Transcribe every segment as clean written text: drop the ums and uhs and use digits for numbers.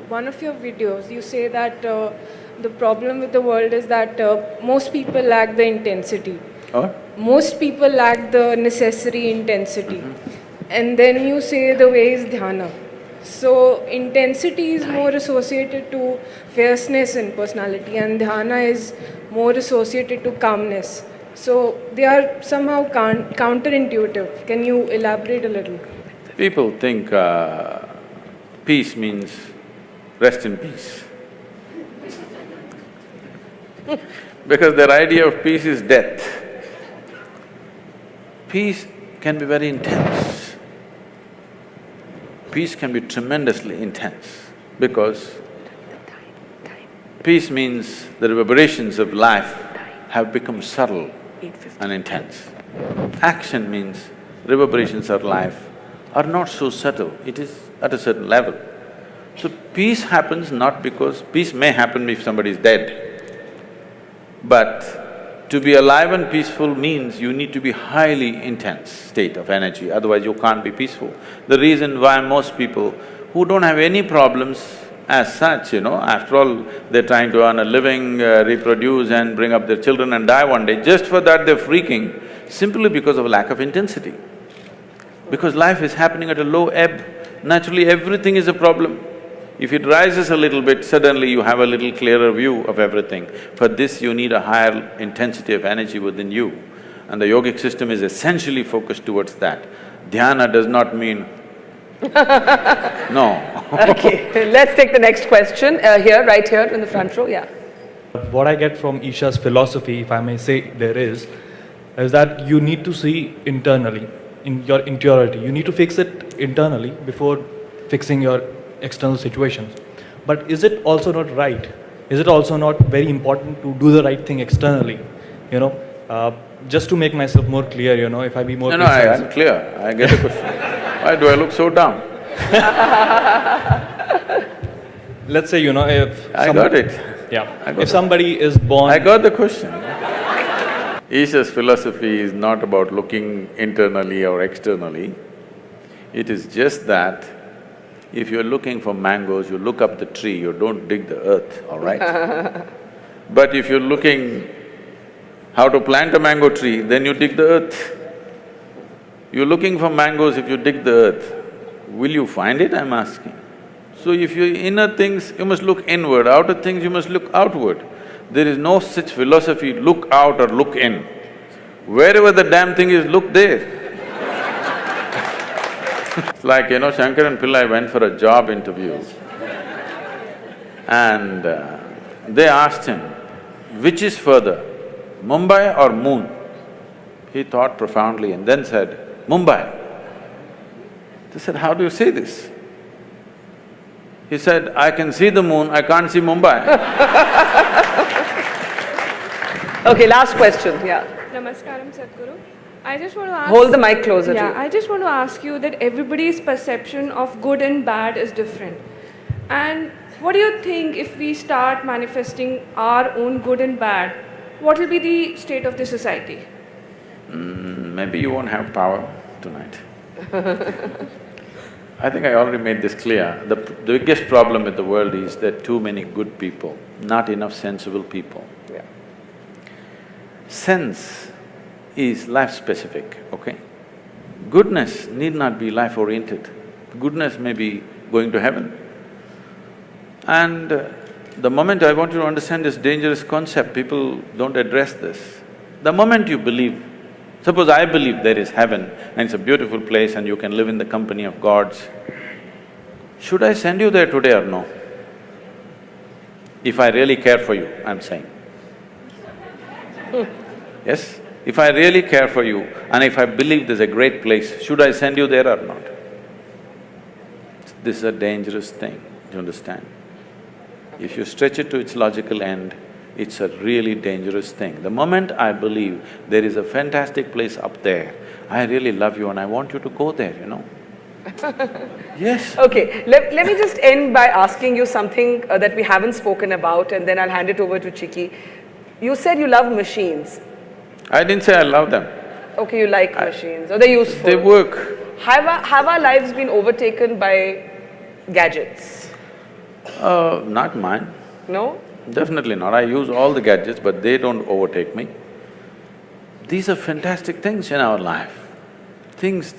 one of your videos, you say that the problem with the world is that most people lack the intensity. Most people lack the necessary intensity. And then you say the way is dhyana. So intensity is more associated to fierceness in personality, and dhyana is more associated to calmness. So they are somehow counterintuitive. Can you elaborate a little? People think peace means rest in peace. Because their idea of peace is death. Peace can be very intense. Peace can be tremendously intense because peace means the reverberations of life have become subtle and intense. Action means reverberations of life are not so subtle, it is at a certain level. So peace happens not because… peace may happen if somebody is dead, but to be alive and peaceful means you need to be highly intense state of energy, otherwise you can't be peaceful. The reason why most people who don't have any problems as such, after all, they're trying to earn a living, reproduce and bring up their children and die one day, just for that they're freaking, simply because of lack of intensity. Because life is happening at a low ebb, naturally everything is a problem. If it rises a little bit, suddenly you have a little clearer view of everything. For this, you need a higher intensity of energy within you, and the yogic system is essentially focused towards that. Dhyana does not mean no. Okay, let's take the next question, right here in the front row, yeah. What I get from Isha's philosophy, if I may say there is that you need to see internally, in your interiority. You need to fix it internally before fixing your external situations. But is it also not right? Is it also not very important to do the right thing externally? Just to make myself more clear, if I be more precise. I'm clear, I get the question. Why do I look so dumb? Let's say, if… I got it. Yeah, if somebody is born… I got the question. Isha's philosophy is not about looking internally or externally. It is just that if you're looking for mangoes, you look up the tree, you don't dig the earth, all right? But if you're looking how to plant a mango tree, then you dig the earth. You're looking for mangoes, if you dig the earth, will you find it, I'm asking? So if you're inner things, you must look inward, outer things you must look outward. There is no such philosophy, look out or look in. Wherever the damn thing is, look there. It's like, Shankaran Pillai went for a job interview and they asked him, which is further, Mumbai or moon? He thought profoundly and then said, Mumbai. They said, how do you say this? He said, I can see the moon, I can't see Mumbai. Okay, last question, yeah. Namaskaram, Sadhguru. I just want to ask… Hold the mic closer to you. I just want to ask you that everybody's perception of good and bad is different. And what do you think if we start manifesting our own good and bad, what will be the state of the society? Maybe you won't have power tonight. I think I already made this clear. The biggest problem with the world is there are too many good people, not enough sensible people. Yeah. Sense is life-specific, okay? Goodness need not be life-oriented. Goodness may be going to heaven. And the moment I want you to understand this dangerous concept, people don't address this. The moment you believe, suppose I believe there is heaven and it's a beautiful place and you can live in the company of gods, should I send you there today or no? If I really care for you, I'm saying. Yes? If I really care for you and if I believe there's a great place, should I send you there or not? This is a dangerous thing, do you understand? If you stretch it to its logical end, it's a really dangerous thing. The moment I believe there is a fantastic place up there, I really love you and I want you to go there, Yes. Okay, let me just end by asking you something that we haven't spoken about, and then I'll hand it over to Chiki. You said you love machines. I didn't say I love them. Okay, you like machines, or they're useful. They work. Have our lives been overtaken by gadgets? Not mine. No? Definitely not. I use all the gadgets, but they don't overtake me. These are fantastic things in our life. Things…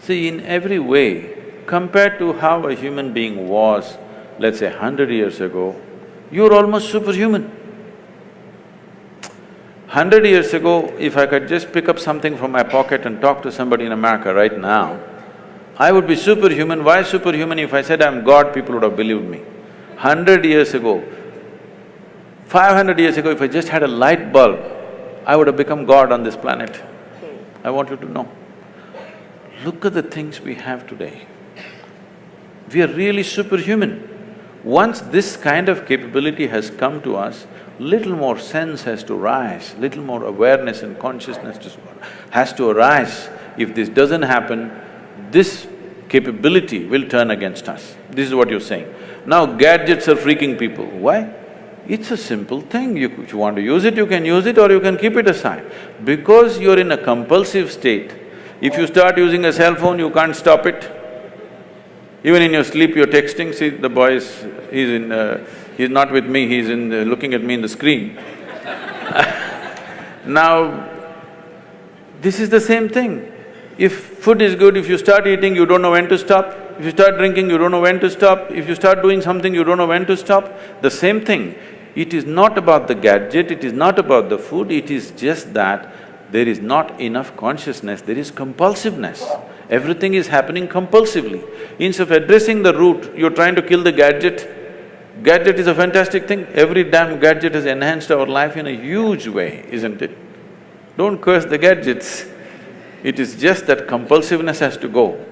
see, in every way, compared to how a human being was, let's say 100 years ago, you're almost superhuman. 100 years ago, if I could just pick up something from my pocket and talk to somebody in America right now, I would be superhuman. Why superhuman? If I said I'm God, people would have believed me. 100 years ago, 500 years ago, if I just had a light bulb, I would have become God on this planet. I want you to know. Look at the things we have today. We are really superhuman. Once this kind of capability has come to us, little more sense has to rise, little more awareness and consciousness has to arise. If this doesn't happen, this capability will turn against us. This is what you're saying. Now gadgets are freaking people. Why? It's a simple thing. If you want to use it, you can use it or you can keep it aside. Because you're in a compulsive state, if you start using a cell phone, you can't stop it. Even in your sleep, you're texting. See, the boy is… he's not with me, he's looking at me in the screen. Now, this is the same thing. If food is good, if you start eating, you don't know when to stop. If you start drinking, you don't know when to stop. If you start doing something, you don't know when to stop. The same thing. It is not about the gadget, it is not about the food, it is just that there is not enough consciousness, there is compulsiveness. Everything is happening compulsively. Instead of addressing the root, you're trying to kill the gadget. Gadget is a fantastic thing. Every damn gadget has enhanced our life in a huge way, isn't it? Don't curse the gadgets. It is just that compulsiveness has to go.